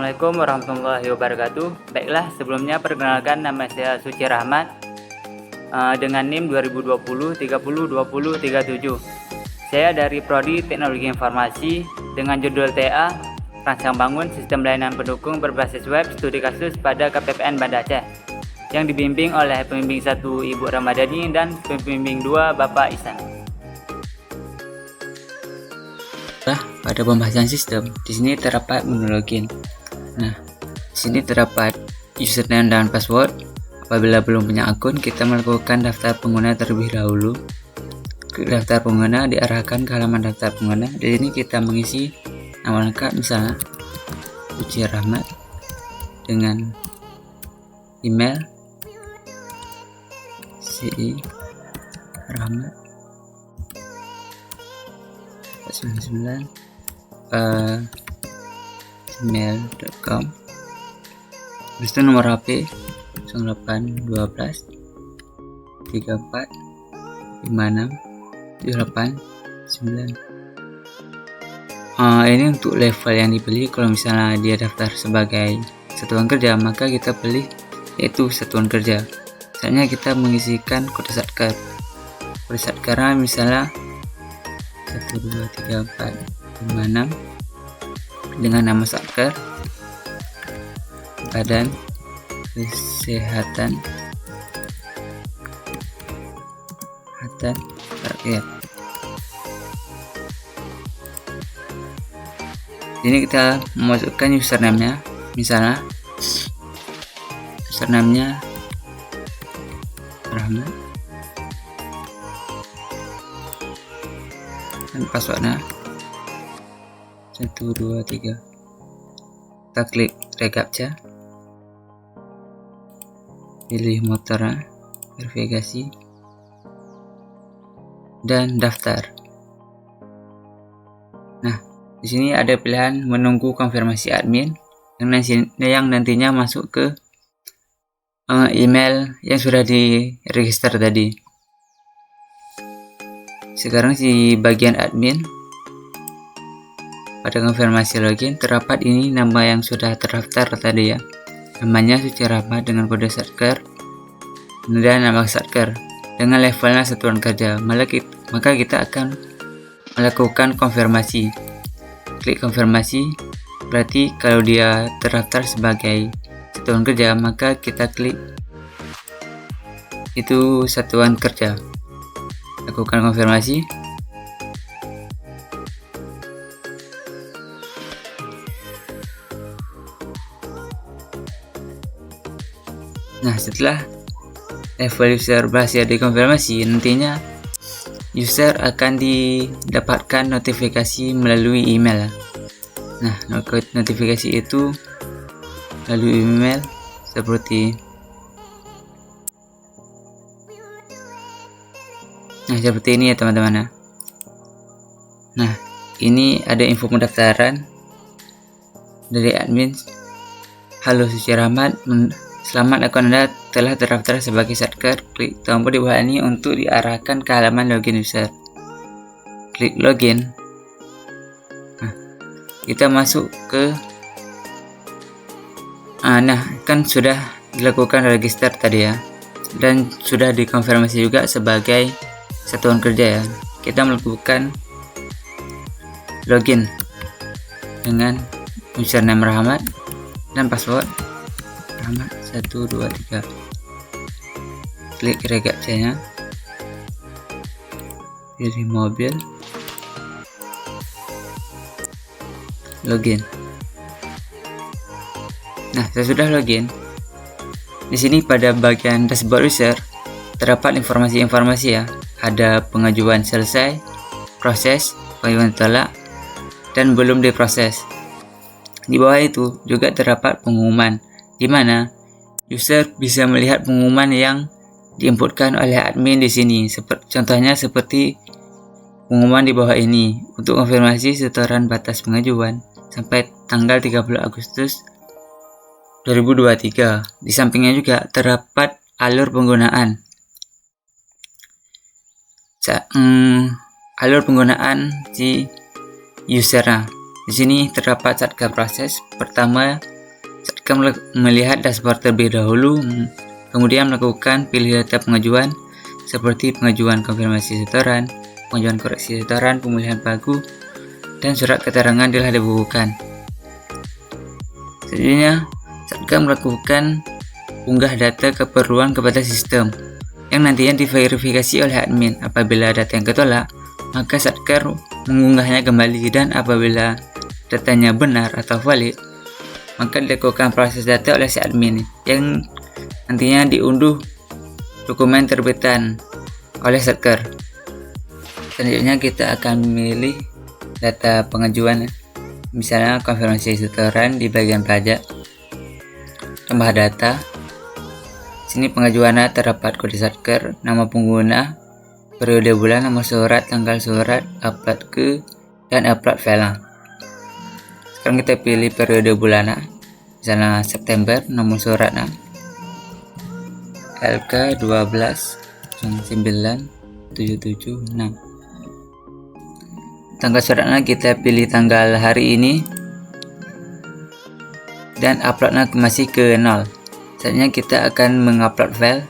Assalamualaikum warahmatullahi wabarakatuh. Baiklah, sebelumnya perkenalkan, nama saya Suci Rahmat dengan NIM 2020 30 20 37. Saya dari Prodi Teknologi Informasi dengan judul TA Rancang Bangun Sistem Layanan Pendukung Berbasis Web Studi Kasus pada KPPN Banda Aceh, yang dibimbing oleh pembimbing 1 Ibu Ramadhani dan pembimbing 2 Bapak Ihsan. Pada pembahasan sistem, di sini terdapat menu login. Nah, di sini terdapat username dan password. Apabila belum punya akun, kita melakukan daftar pengguna terlebih dahulu. Klik daftar pengguna, diarahkan ke halaman daftar pengguna. Di sini kita mengisi nama lengkap, misalnya Suci Rahmat, dengan email CI Rahmat 99 gmail.com. Habis itu nomor HP 0812 34 56 78 9. Ini untuk level yang dipilih. Kalau misalnya dia daftar sebagai satuan kerja, maka kita pilih yaitu satuan kerja. Misalnya kita mengisikan kode satker. Kode satkernya misalnya 1 2 3 4 5 6 dengan nama satker Badan Kesehatan Rakyat. Ini kita memasukkan username-nya, misalnya username-nya Rahmat dan passwordnya 1 2 3. Kita klik recaptcha, pilih motornya, verifikasi, dan daftar. Nah, di sini ada pilihan menunggu konfirmasi admin yang nantinya masuk ke email yang sudah diregister tadi. Sekarang di bagian admin, pada konfirmasi login terdapat ini nama yang sudah terdaftar tadi ya. Namanya Suci Rahmat dengan kode satker dan nama satker dengan levelnya satuan kerja. Maka kita akan melakukan konfirmasi. Klik konfirmasi, berarti kalau dia terdaftar sebagai satuan kerja, maka kita klik itu satuan kerja. Lakukan konfirmasi. Nah, setelah level user berhasil dikonfirmasi, nantinya user akan didapatkan notifikasi melalui email. Nah, notifikasi itu melalui email seperti ini ya teman-teman. Nah, ini ada info pendaftaran dari admin. Halo Suci Rahmat, selamat, akun Anda telah terdaftar sebagai satker. Klik tombol di bawah ini untuk diarahkan ke halaman login user. Klik login. Nah, kita masuk ke kan sudah dilakukan register tadi ya, dan sudah dikonfirmasi juga sebagai satuan kerja ya. Kita melakukan login dengan username Rahmat dan password Rahmat 1 2 3. Klik recaptcha-nya, pilih mobil, login. Nah, sesudah login, di sini pada bagian dashboard user terdapat informasi-informasi ya. Ada pengajuan selesai, proses, pengajuan tolak, dan belum diproses. Di bawah itu juga terdapat pengumuman, di mana user bisa melihat pengumuman yang diinputkan oleh admin di sini. Contohnya seperti pengumuman di bawah ini untuk konfirmasi setoran batas pengajuan sampai tanggal 30 Agustus 2023. Di sampingnya juga terdapat alur penggunaan. Alur penggunaan si usernya. Di sini terdapat satker proses. Pertama Satker melihat dashboard terlebih dahulu, kemudian melakukan pilih data pengajuan seperti pengajuan konfirmasi setoran, pengajuan koreksi setoran, pemulihan pagu, dan surat keterangan telah dibukukan. Selanjutnya, Satker melakukan unggah data keperluan kepada sistem yang nantinya diverifikasi oleh admin. Apabila data yang ketolak, maka Satker mengunggahnya kembali, dan apabila datanya benar atau valid, maka dilakukan proses data oleh si admin yang nantinya diunduh dokumen terbitan oleh Satker. Selanjutnya kita akan memilih data pengajuan, misalnya konfirmasi setoran di bagian pajak, tambah data. Sini pengajuannya terdapat kode Satker, nama pengguna, periode bulan, nomor surat, tanggal surat, upload ke, dan upload file. Sekarang kita pilih periode bulan, misalnya September, nomor suratnya LK 12-9-776. Tanggal suratnya kita pilih tanggal hari ini, dan uploadnya masih ke 0. Selanjutnya kita akan mengupload file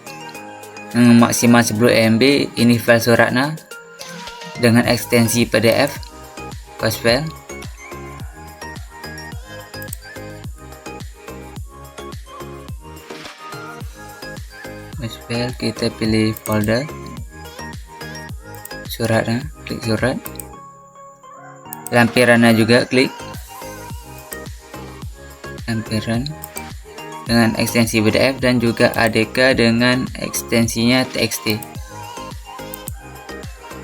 maksimal 10 MB. Ini file suratnya dengan ekstensi PDF, post file. Post file, kita pilih folder suratnya, klik surat. Lampirannya juga klik lampiran dengan ekstensi PDF, dan juga ADK dengan ekstensinya TXT.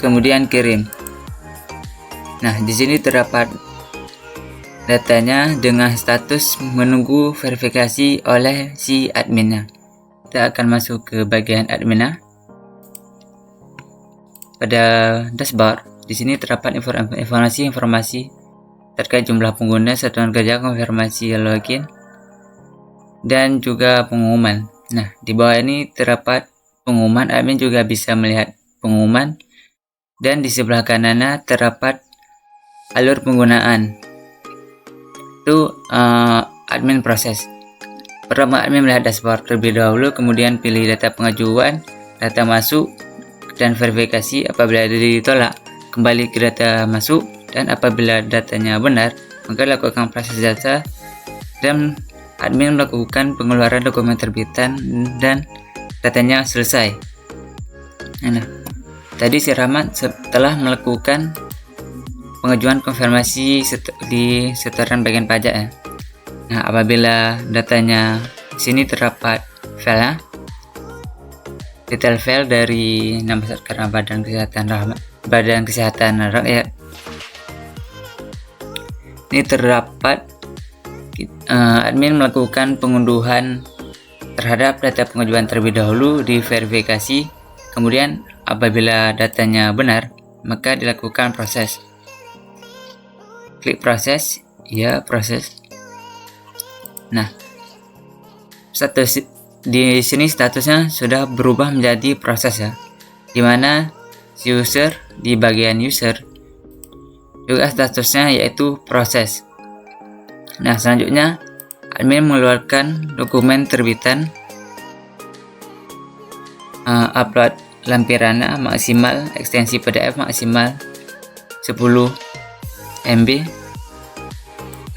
Kemudian kirim. Nah, di sini terdapat datanya dengan status menunggu verifikasi oleh si adminnya. Kita akan masuk ke bagian adminnya. Pada dashboard, di sini terdapat informasi terkait jumlah pengguna, satuan kerja, konfirmasi login, dan juga pengumuman. Nah, di bawah ini terdapat pengumuman. Admin juga bisa melihat pengumuman, dan di sebelah kanannya terdapat alur penggunaan. Itu admin proses. Pertama, admin melihat dashboard terlebih dahulu, kemudian pilih data pengajuan, data masuk, dan verifikasi. Apabila ditolak, kembali ke data masuk, dan apabila datanya benar, maka lakukan proses data, dan admin melakukan pengeluaran dokumen terbitan, dan datanya selesai. Nah, tadi si Rahmat setelah melakukan pengajuan konfirmasi di setoran bagian pajak ya. Nah, apabila datanya sini terdapat file, detail file dari nama Satker Badan Kesehatan Rakyat. Ini terdapat admin melakukan pengunduhan terhadap data pengajuan terlebih dahulu, diverifikasi, kemudian apabila datanya benar, maka dilakukan proses. Klik proses, ya proses. Nah, status di sini statusnya sudah berubah menjadi proses ya, dimana user di bagian user juga statusnya yaitu proses. Nah, selanjutnya admin mengeluarkan dokumen terbitan, upload lampirannya maksimal, ekstensi PDF maksimal 10 MB,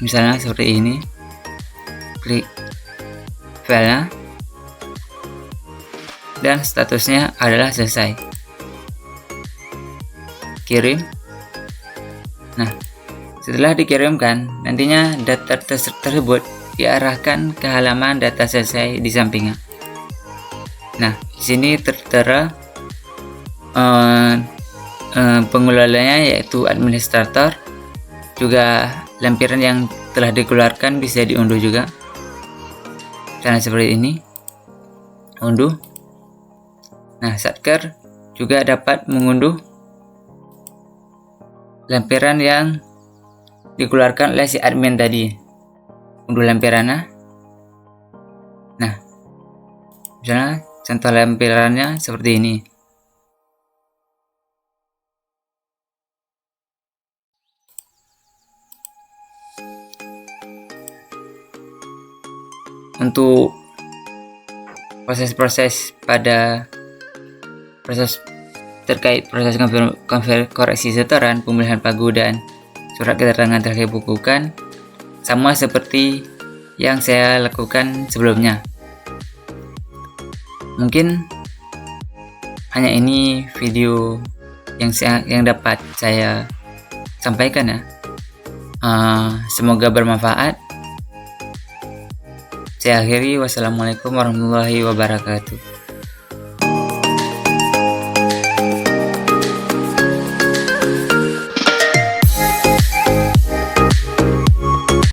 misalnya seperti ini. Klik filenya, dan statusnya adalah selesai. Kirim. Nah, setelah dikirimkan, nantinya data tersebut diarahkan ke halaman data selesai di sampingnya. Nah, di sini tertera pengelolanya yaitu administrator, juga lampiran yang telah dikeluarkan bisa diunduh juga. Caranya seperti ini, unduh. Nah, Satker juga dapat mengunduh lampiran yang dikeluarkan oleh si admin tadi. Unduh lampirannya. Nah, misalnya contoh lampirannya seperti ini. untuk proses-proses terkait proses koreksi setoran, pemulihan pagu dan surat keterangan terakhir bukukan sama seperti yang saya lakukan sebelumnya. Mungkin hanya ini video yang dapat saya sampaikan ya. Semoga bermanfaat. Saya akhiri, wassalamualaikum warahmatullahi wabarakatuh.